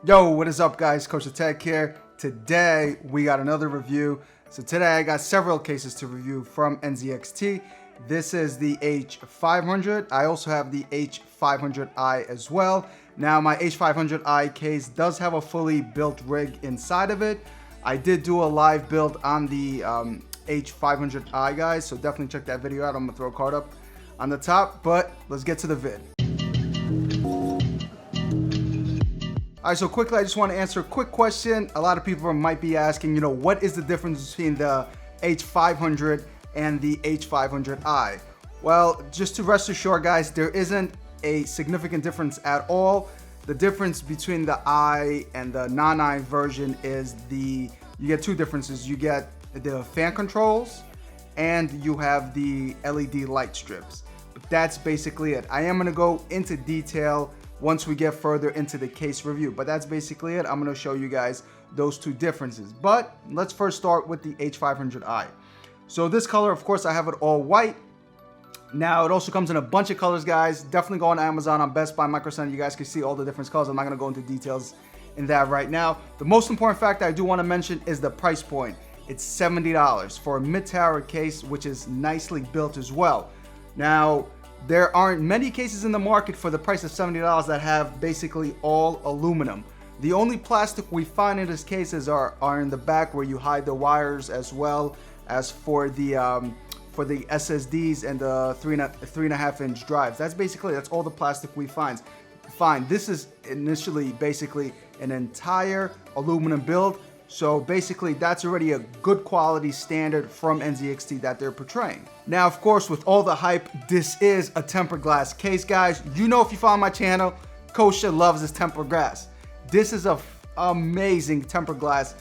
Yo, what is up guys? KosherTech here. Today we got another review. So today I got several cases to review from NZXT. This is the H500. I also have the H500i as well. Now my H500i case does have a fully built rig inside of it. I did do a live build on the H500i guys, so definitely check that video out. I'm gonna throw a card up on the top, but let's get to the vid. All right, so quickly, I just want to answer a quick question. A lot of people might be asking, what is the difference between the H500 and the H500i? Well, just to rest assured, guys, there isn't a significant difference at all. The difference between the I and the non-I version is you get two differences. You get the fan controls and you have the LED light strips. But that's basically it. I am going to go into detail once we get further into the case review, but that's basically it. I'm going to show you guys those two differences. But let's first start with the H500i. So this color, of course, I have it all white. Now it also comes in a bunch of colors, guys. Definitely go on Amazon, on Best Buy, Micro Center. You guys can see all the different colors. I'm not going to go into details in that right now. The most important fact I do want to mention is the price point. It's $70 for a mid-tower case, which is nicely built as well. Now, there aren't many cases in the market for the price of $70 that have basically all aluminum. The only plastic we find in these cases are in the back where you hide the wires, as well as for the SSDs and the 3.5 inch drives. That's all the plastic we find. This is initially basically an entire aluminum build. So basically that's already a good quality standard from NZXT that they're portraying. Now, of course, with all the hype, this is a tempered glass case, guys. If you follow my channel, Kosher loves his tempered glass. This is an amazing tempered glass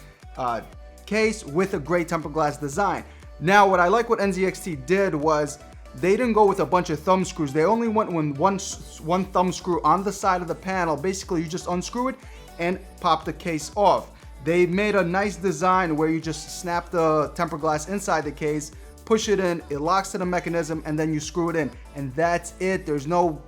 case with a great tempered glass design. Now, what NZXT did was they didn't go with a bunch of thumb screws. They only went with one thumb screw on the side of the panel. Basically, you just unscrew it and pop the case off. They made a nice design where you just snap the tempered glass inside the case, push it in, it locks to the mechanism, and then you screw it in. And that's it. There's no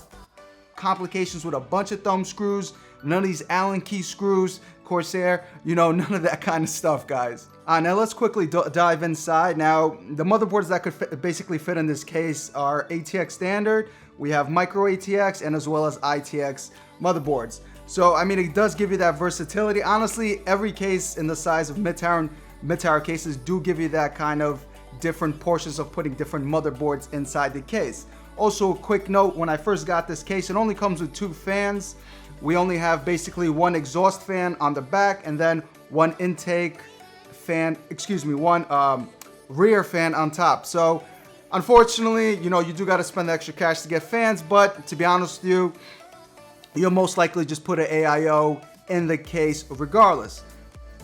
complications with a bunch of thumb screws, none of these Allen key screws, Corsair, none of that kind of stuff, guys. Now let's quickly dive inside. Now, the motherboards that could basically fit in this case are ATX standard. We have micro ATX and as well as ITX motherboards. So, it does give you that versatility. Honestly, every case in the size of mid-tower cases do give you that kind of different portions of putting different motherboards inside the case. Also, a quick note, when I first got this case, it only comes with two fans. We only have basically one exhaust fan on the back and then one one rear fan on top. So, unfortunately, you do got to spend the extra cash to get fans, but to be honest with you, you'll most likely just put an AIO in the case regardless.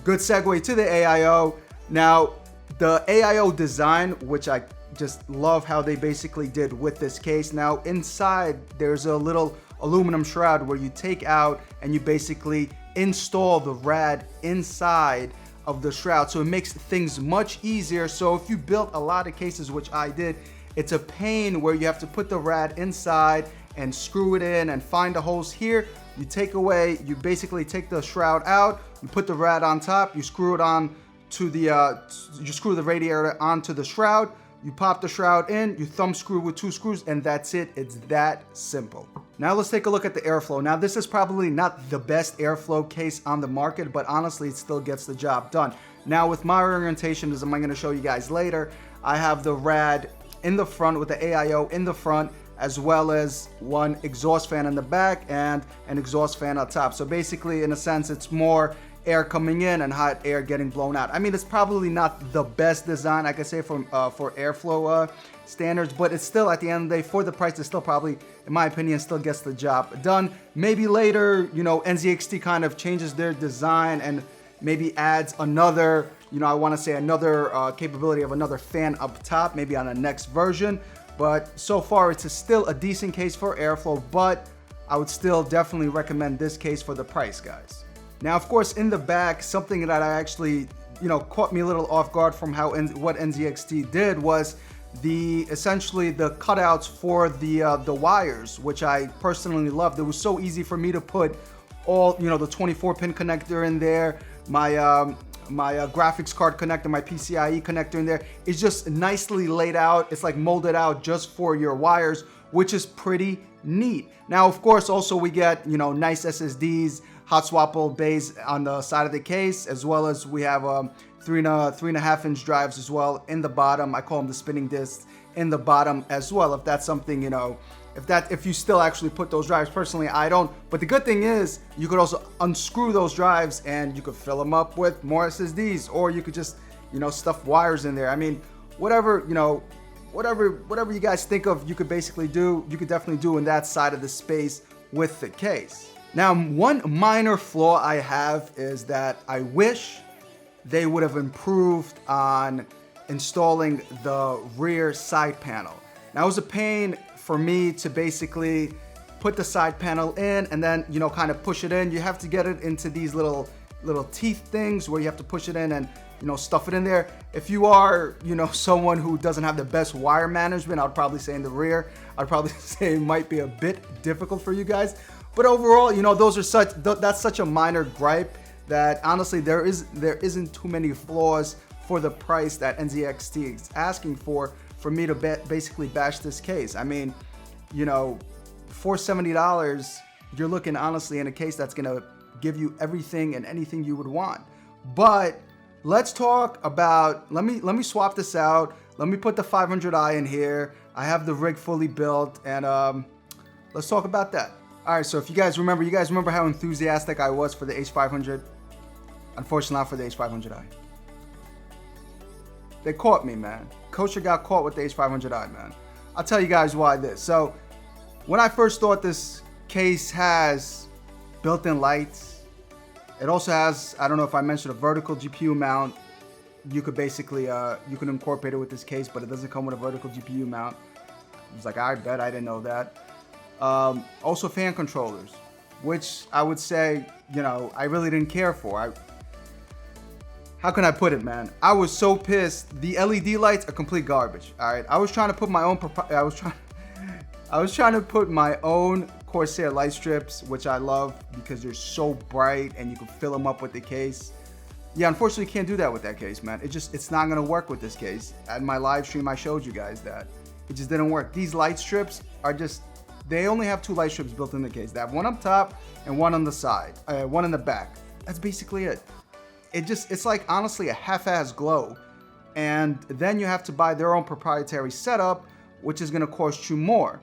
Good segue to the AIO. Now, the AIO design, which I just love how they basically did with this case. Now, inside, there's a little aluminum shroud where you take out and you basically install the rad inside of the shroud. So it makes things much easier. So if you built a lot of cases, which I did, it's a pain where you have to put the rad inside and screw it in and find the holes here. You basically take the shroud out, you put the rad on top, you screw it on to you screw the radiator onto the shroud, you pop the shroud in, you thumb screw with two screws, and that's it. It's that simple. Now let's take a look at the airflow. Now this is probably not the best airflow case on the market, but honestly it still gets the job done. Now with my orientation, as I'm going to show you guys later, I have the rad in the front with the AIO in the front, as well as one exhaust fan in the back and an exhaust fan on top. So basically, in a sense, it's more air coming in and hot air getting blown out. It's probably not the best design, I could say, for airflow standards, but it's still, at the end of the day, for the price, it still probably, in my opinion, still gets the job done. Maybe later, NZXT kind of changes their design and maybe adds another, I want to say another capability of another fan up top, maybe on the next version. But so far, it's still a decent case for airflow, but I would still definitely recommend this case for the price, guys. Now, of course, in the back, something that I actually, caught me a little off guard from what NZXT did was essentially the cutouts for the wires, which I personally loved. It was so easy for me to put all, you know, the 24-pin connector in there, my graphics card connector, my PCIe connector in there. It's just nicely laid out. It's like molded out just for your wires, which is pretty neat. Now, of course, also we get, you know, nice SSDs, hot swappable bays on the side of the case, as well as we have 3.5 inch drives as well in the bottom. I call them the spinning discs in the bottom as well. If that's something, you know, if you still actually put those drives. Personally, I don't. But the good thing is you could also unscrew those drives and you could fill them up with more SSDs, or you could just, you know, stuff wires in there. I mean, whatever, you know, whatever you guys think of, you could basically do, you could definitely do in that side of the space with the case. Now, one minor flaw I have is that I wish they would have improved on installing the rear side panel. Now, it was a pain for me to basically put the side panel in and then, you know, kind of push it in. You have to get it into these little teeth things where you have to push it in and, you know, stuff it in there. If you are, you know, someone who doesn't have the best wire management, I'd probably say in the rear, I'd probably say it might be a bit difficult for you guys. But overall, you know, that's such a minor gripe that honestly there isn't too many flaws for the price that NZXT is asking for me to basically bash this case. I mean, you know, for $70, you're looking honestly in a case that's gonna give you everything and anything you would want. But let's talk about, let me swap this out. Let me put the 500i in here. I have the rig fully built, and let's talk about that. All right, so if you guys remember how enthusiastic I was for the H500? Unfortunately, not for the H500i. They caught me, man. Kosher got caught with the H500i, man. I'll tell you guys why this. So, when I first thought this case has built-in lights, it also has, I don't know if I mentioned, a vertical GPU mount. You could basically, you can incorporate it with this case, but it doesn't come with a vertical GPU mount. I was like, I bet I didn't know that. Also fan controllers, which I would say, you know, I really didn't care for. How can I put it, man? I was so pissed. The LED lights are complete garbage. All right, I was trying to put my own. I was trying to put my own Corsair light strips, which I love because they're so bright and you can fill them up with the case. Yeah, unfortunately, you can't do that with that case, man. It's not gonna work with this case. At my live stream, I showed you guys that it just didn't work. These light strips are just. They only have two light strips built in the case. They have one up top and one on the side, one in the back. That's basically it. It's like honestly a half-ass glow. And then you have to buy their own proprietary setup, which is gonna cost you more.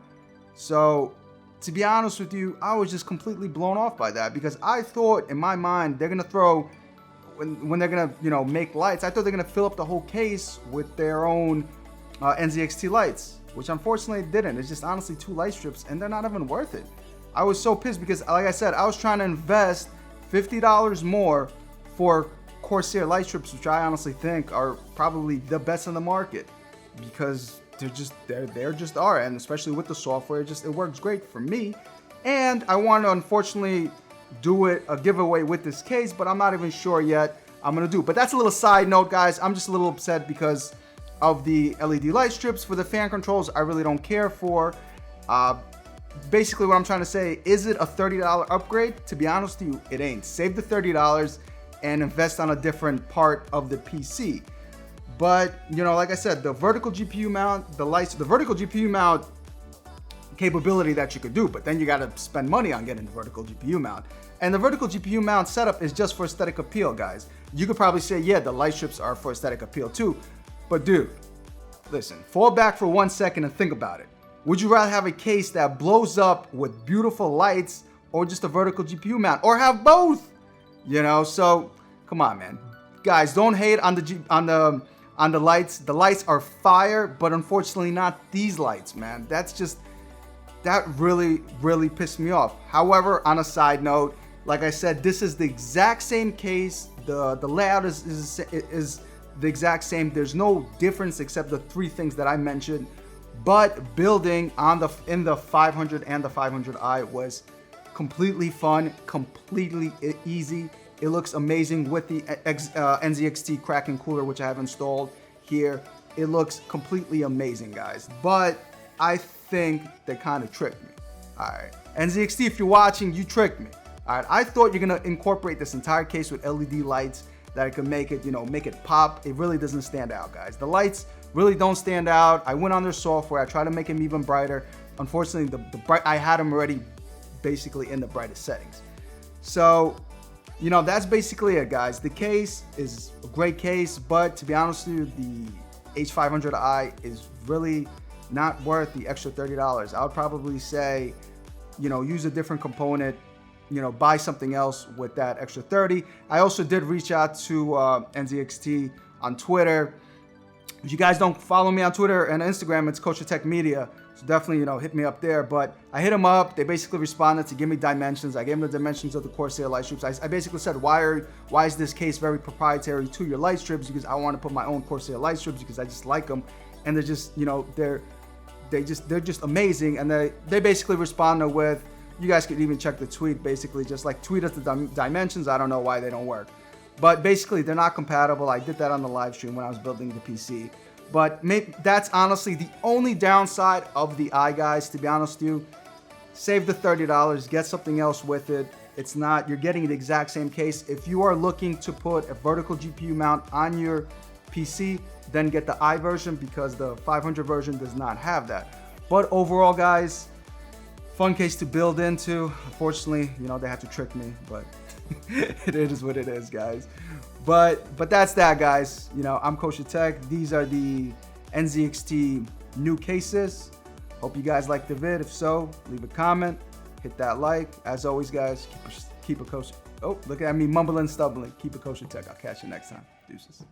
So to be honest with you, I was just completely blown off by that because I thought in my mind, they're gonna throw, when they're gonna, you know, make lights, I thought they're gonna fill up the whole case with their own NZXT lights, which unfortunately it didn't. It's just honestly two light strips and they're not even worth it. I was so pissed because like I said, I was trying to invest $50 more for Corsair light strips, which I honestly think are probably the best in the market because they're just are, and especially with the software, it works great for me. And I want to unfortunately do a giveaway with this case, but I'm not even sure yet I'm gonna do. But that's a little side note, guys. I'm just a little upset because of the LED light strips. For the fan controls, I really don't care for. Basically what I'm trying to say, is it a $30 upgrade? To be honest with you, it ain't. Save the $30 and invest on a different part of the PC. But, you know, like I said, the vertical GPU mount, the vertical GPU mount capability that you could do, but then you gotta spend money on getting the vertical GPU mount. And the vertical GPU mount setup is just for aesthetic appeal, guys. You could probably say, yeah, the light strips are for aesthetic appeal too. But dude, listen, fall back for 1 second and think about it. Would you rather have a case that blows up with beautiful lights or just a vertical GPU mount, or have both? You know, so come on, man. Guys, don't hate on the lights. The lights are fire, but unfortunately not these lights, man. That really pissed me off. However, on a side note, like I said, this is the exact same case. The layout is the exact same. There's no difference except the three things that I mentioned. But building in the 500 and the 500i was completely fun, completely easy. It looks amazing with the NZXT Kraken cooler, which I have installed here. It looks completely amazing, guys. But I think they kind of tricked me. All right, NZXT, if you're watching, you tricked me. All right, I thought you're gonna incorporate this entire case with LED lights that it could make it, make it pop. It really doesn't stand out, guys. The lights really don't stand out. I went on their software. I tried to make them even brighter. Unfortunately, I had them already basically in the brightest settings. So, that's basically it, guys. The case is a great case, but to be honest with you, the H500i is really not worth the extra $30. I would probably say, use a different component, buy something else with that extra 30. I also did reach out to NZXT on Twitter. If you guys don't follow me on Twitter and Instagram, it's KosherTech Media. So definitely, hit me up there. But I hit them up. They basically responded to give me dimensions. I gave them the dimensions of the Corsair light strips. I basically said, why is this case very proprietary to your light strips? Because I want to put my own Corsair light strips because I just like them, and they're just, they're just amazing. And they basically responded with, you guys could even check the tweet. Basically, just like tweet us the dimensions. I don't know why they don't work. But basically, they're not compatible. I did that on the live stream when I was building the PC. But that's honestly the only downside of the i, guys, to be honest with you. Save the $30, get something else with it. It's not, you're getting the exact same case. If you are looking to put a vertical GPU mount on your PC, then get the i version because the 500 version does not have that. But overall, guys, fun case to build into. Unfortunately, they had to trick me, but it is what it is, guys. But that's that, guys. I'm KosherTech. These are the NZXT new cases. Hope you guys liked the vid. If so, leave a comment, hit that like. As always, guys, keep it kosher. Oh, look at me mumbling, stumbling. Keep it KosherTech. I'll catch you next time. Deuces.